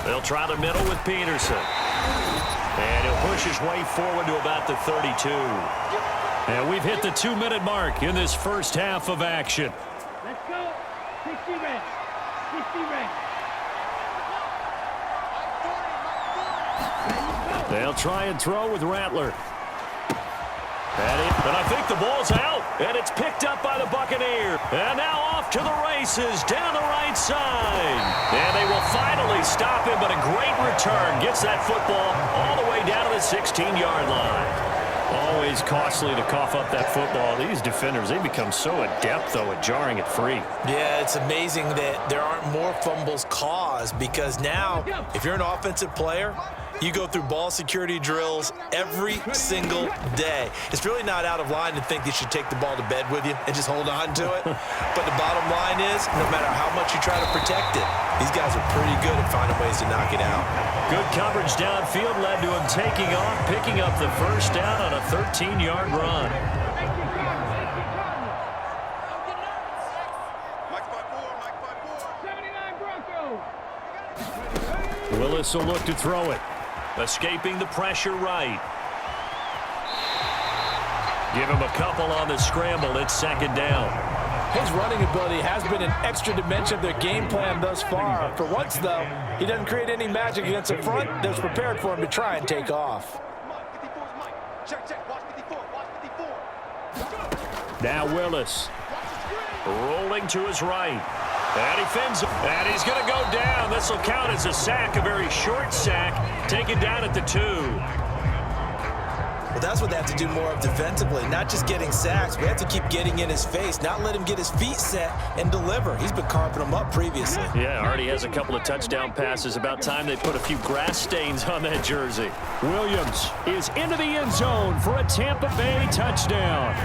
They'll try the middle with Peterson. And he'll push his way forward to about the 32. And we've hit the 2-minute mark in this first half of action. Let's go. 60 reps. 60 reps. They'll try and throw with Rattler. But I think the ball's out, and it's picked up by the Buccaneers. And now off to the races down the right side. And they will finally stop him, but a great return gets that football all the way down to the 16-yard line. Always costly to cough up that football. These defenders, they become so adept, though, at jarring it free. Yeah, it's amazing that there aren't more fumbles caused because now, if you're an offensive player, you go through ball security drills every single day. It's really not out of line to think you should take the ball to bed with you and just hold on to it. But the bottom line is, no matter how much you try to protect it, these guys are pretty good at finding ways to knock it out. Good coverage downfield led to him taking off, picking up the first down on a 13-yard run. Willis will look to throw it. Escaping the pressure right. Give him a couple on the scramble. It's second down. His running ability has been an extra dimension of their game plan thus far. For once, though, he doesn't create any magic against the front that's prepared for him to try and take off. Now Willis. Rolling to his right. And he fins him. And he's going to go down. This will count as a sack, a very short sack, taken down at the 2. Well, that's what they have to do more of defensively, not just getting sacks. We have to keep getting in his face, not let him get his feet set and deliver. He's been carving them up previously. Yeah, already has a couple of touchdown passes. About time they put a few grass stains on that jersey. Williams is into the end zone for a Tampa Bay touchdown.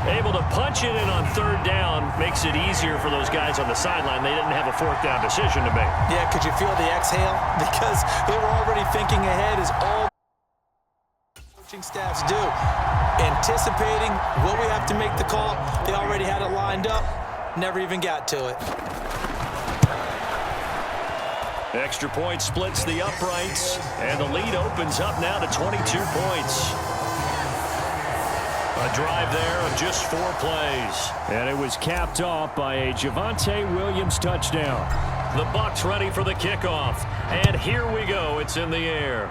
Able to punch it in on third down makes it easier for those guys on the sideline. They didn't have a fourth down decision to make. Yeah, could you feel the exhale? Because they were already thinking ahead as all coaching staffs do. Anticipating, will we have to make the call? They already had it lined up. Never even got to it. Extra point splits the uprights, and the lead opens up now to 22 points. A drive there of just 4 plays. And it was capped off by a Javonte Williams touchdown. The Bucs ready for the kickoff. And here we go. It's in the air.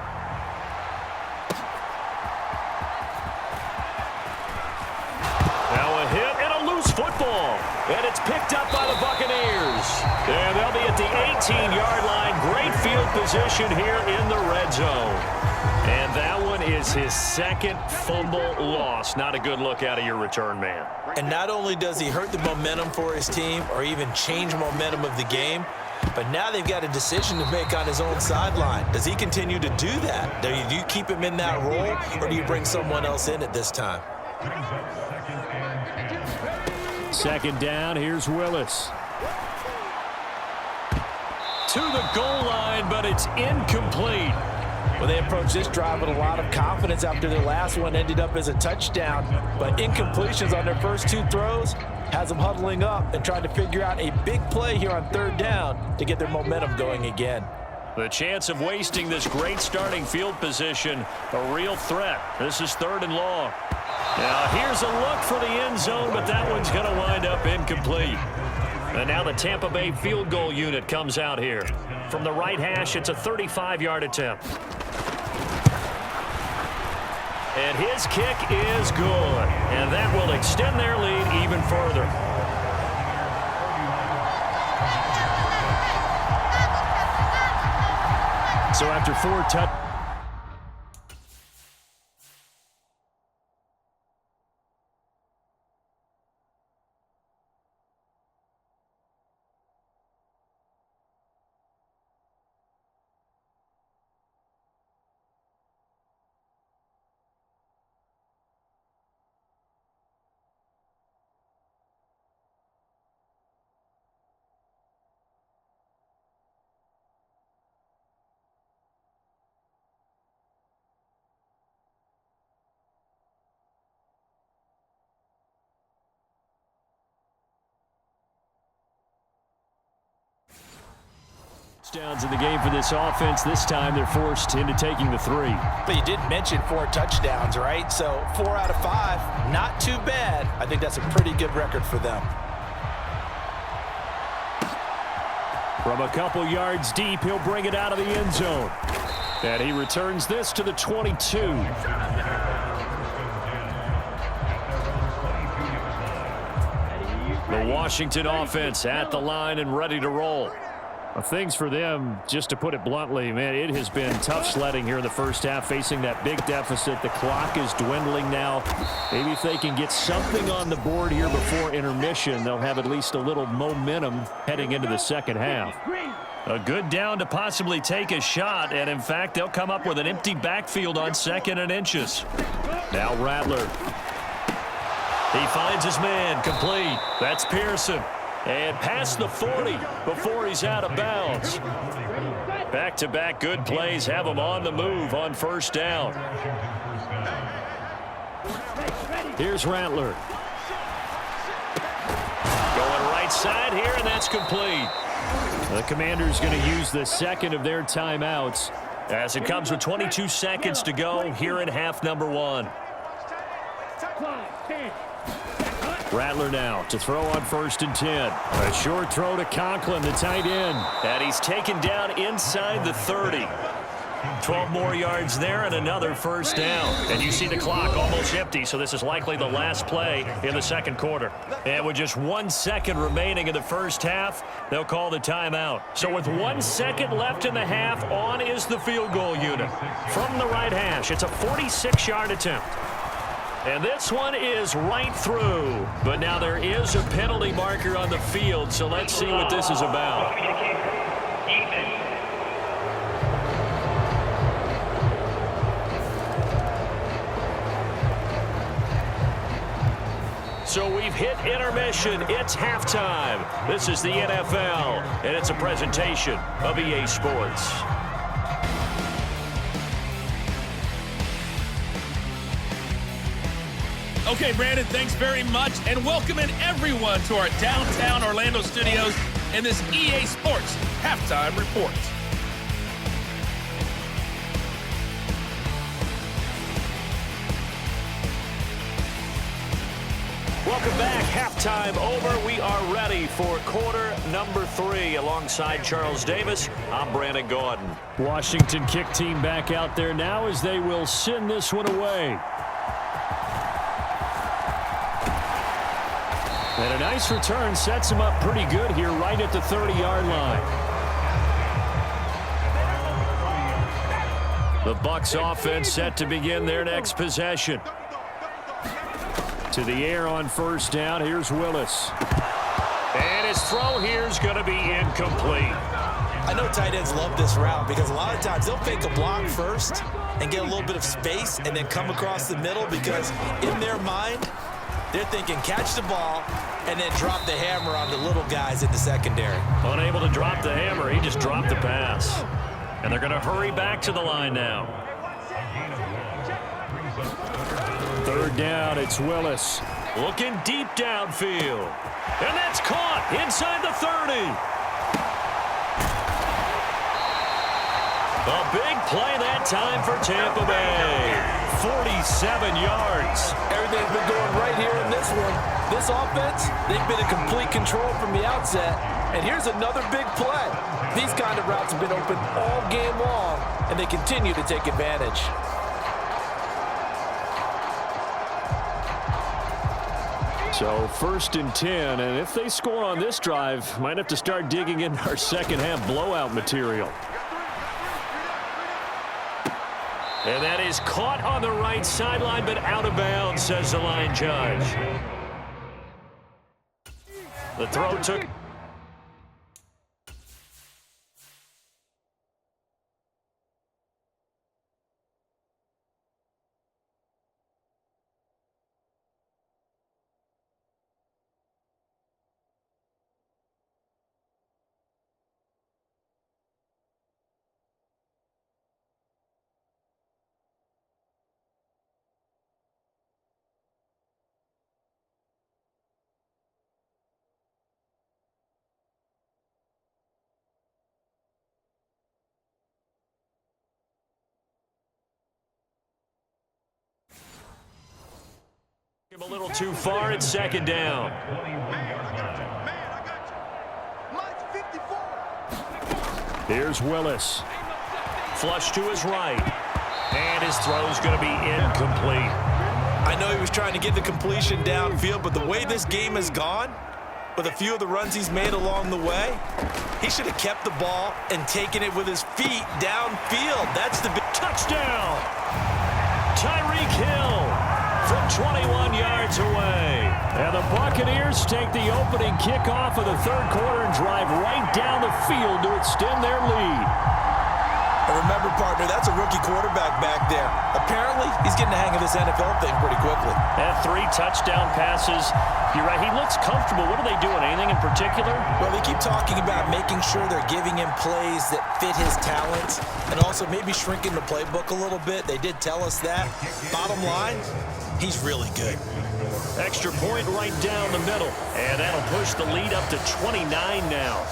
Now a hit and a loose football. And it's picked up by the Buccaneers. And they'll be at the 18-yard line. Great field position here in the red zone. And that one is his second fumble loss. Not a good look out of your return man. And not only does he hurt the momentum for his team or even change momentum of the game, but now they've got a decision to make on his own sideline. Does he continue to do that? Do you keep him in that role, or do you bring someone else in at this time? Second down, here's Willis. To the goal line, but it's incomplete. Well, they approached this drive with a lot of confidence after their last one ended up as a touchdown. But incompletions on their first 2 throws has them huddling up and trying to figure out a big play here on third down to get their momentum going again. The chance of wasting this great starting field position, a real threat. This is 3rd and long. Now here's a look for the end zone, but that one's going to wind up incomplete. And now the Tampa Bay field goal unit comes out here. From the right hash, it's a 35-yard attempt. And his kick is good. And that will extend their lead even further. So after 4 touchdowns. Touchdowns in the game for this offense. This time they're forced into taking the 3. But you did mention 4 touchdowns, right? So 4 out of 5, not too bad. I think that's a pretty good record for them. From a couple yards deep, he'll bring it out of the end zone. And he returns this to the 22. The Washington offense at the line and ready to roll. Things for them, just to put it bluntly, man, it has been tough sledding here in the first half, facing that big deficit. The clock is dwindling now. Maybe if they can get something on the board here before intermission, they'll have at least a little momentum heading into the second half. A good down to possibly take a shot, and in fact, they'll come up with an empty backfield on 2nd and inches. Now Rattler. He finds his man, complete. That's Pearson. And past the 40 before he's out of bounds. Back-to-back good plays have him on the move on first down. Here's Rattler. Going right side here, and that's complete. The Commanders going to use the second of their timeouts as it comes with 22 seconds to go here in half number 1. Rattler now to throw on 1st and 10. A short throw to Conklin, the tight end. And he's taken down inside the 30. 12 more yards there and another first down. And you see the clock almost empty, so this is likely the last play in the second quarter. And with just 1 second remaining in the first half, they'll call the timeout. So with 1 second left in the half, on is the field goal unit. From the right hash, it's a 46-yard attempt. And this one is right through. But now there is a penalty marker on the field, so let's see what this is about. So we've hit intermission. It's halftime. This is the NFL, and it's a presentation of EA Sports. Okay, Brandon, thanks very much, and welcoming everyone to our downtown Orlando studios in this EA Sports Halftime Report. Welcome back. Halftime over. We are ready for quarter number 3. Alongside Charles Davis, I'm Brandon Gordon. Washington kick team back out there now as they will send this one away. And a nice return sets him up pretty good here right at the 30-yard line. The Bucs offense set to begin their next possession. To the air on first down. Here's Willis. And his throw here is going to be incomplete. I know tight ends love this route because a lot of times they'll fake a block first and get a little bit of space and then come across the middle because in their mind, they're thinking catch the ball and then drop the hammer on the little guys in the secondary. Unable to drop the hammer, he just dropped the pass. And they're going to hurry back to the line now. Third down, it's Willis. Looking deep downfield. And that's caught inside the 30. A big play that time for Tampa Bay. 47 yards. Everything's been going right here in this one. This offense, they've been in complete control from the outset. And here's another big play. These kind of routes have been open all game long, and they continue to take advantage. So 1st and 10, and if they score on this drive, might have to start digging in our second half blowout material. And that is caught on the right sideline, but out of bounds, says the line judge. The throw took... too far at second down. Here's Willis. Flush to his right. And his throw's going to be incomplete. I know he was trying to get the completion downfield, but the way this game has gone, with a few of the runs he's made along the way, he should have kept the ball and taken it with his feet downfield. That's the big touchdown. Tyreek Hill from 21 yards away. And the Buccaneers take the opening kickoff of the third quarter and drive right down the field to extend their lead. And remember, partner, that's a rookie quarterback back there. Apparently, he's getting the hang of this NFL thing pretty quickly. And 3 touchdown passes. You're right, he looks comfortable. What are they doing? Anything in particular? Well, they keep talking about making sure they're giving him plays that fit his talents and also maybe shrinking the playbook a little bit. They did tell us that. Bottom line, he's really good. Extra point right down the middle. And that'll push the lead up to 29 now.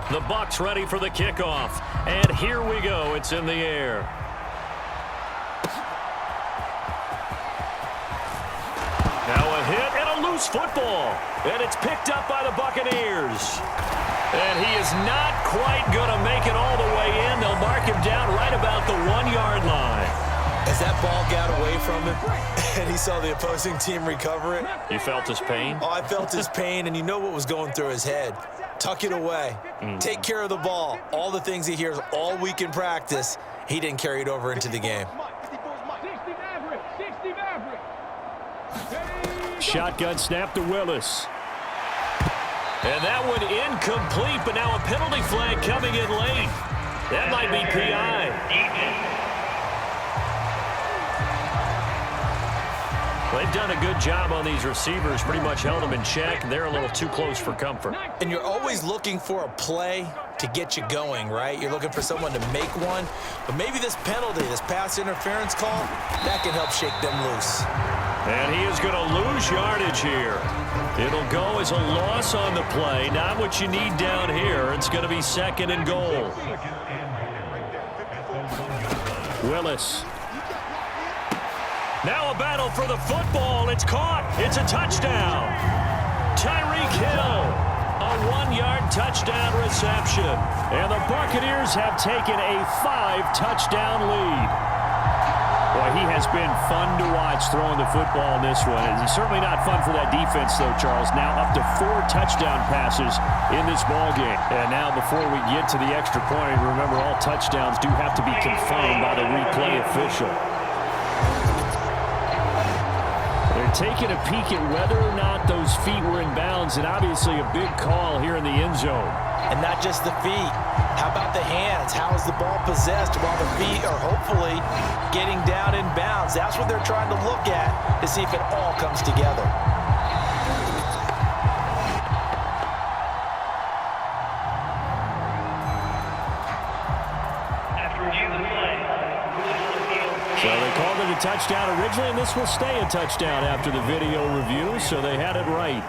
The Bucs ready for the kickoff. And here we go. It's in the air. Now a hit and a loose football. And it's picked up by the Buccaneers. And he is not quite going to make it all the way in. They'll mark him down right about the 1-yard line. As that ball got away from him and he saw the opposing team recover it. You felt his pain? Oh, I felt his pain, and you know what was going through his head. Tuck it away. Take care of the ball. All the things he hears all week in practice, he didn't carry it over into the game. Shotgun snap to Willis. And that one incomplete, but now a penalty flag coming in late. That might be PI. They've done a good job on these receivers, pretty much held them in check. They're a little too close for comfort. And you're always looking for a play to get you going, right? You're looking for someone to make one. But maybe this penalty, this pass interference call, that can help shake them loose. And he is going to lose yardage here. It'll go as a loss on the play. Not what you need down here. It's going to be 2nd and goal. Willis. Now a battle for the football. It's caught. It's a touchdown. Tyreek Hill, a 1-yard touchdown reception. And the Buccaneers have taken a 5-touchdown lead. Boy, he has been fun to watch throwing the football in this one. It's certainly not fun for that defense, though, Charles. Now up to 4 touchdown passes in this ballgame. And now before we get to the extra point, remember all touchdowns do have to be confirmed by the replay official. They're taking a peek at whether or not those feet were in bounds, and obviously a big call here in the end zone. And not just the feet. How about the hands? How is the ball possessed while the feet are hopefully getting down in bounds? That's what they're trying to look at to see if it all comes together. So they called it a touchdown originally, and this will stay a touchdown after the video review, so they had it right.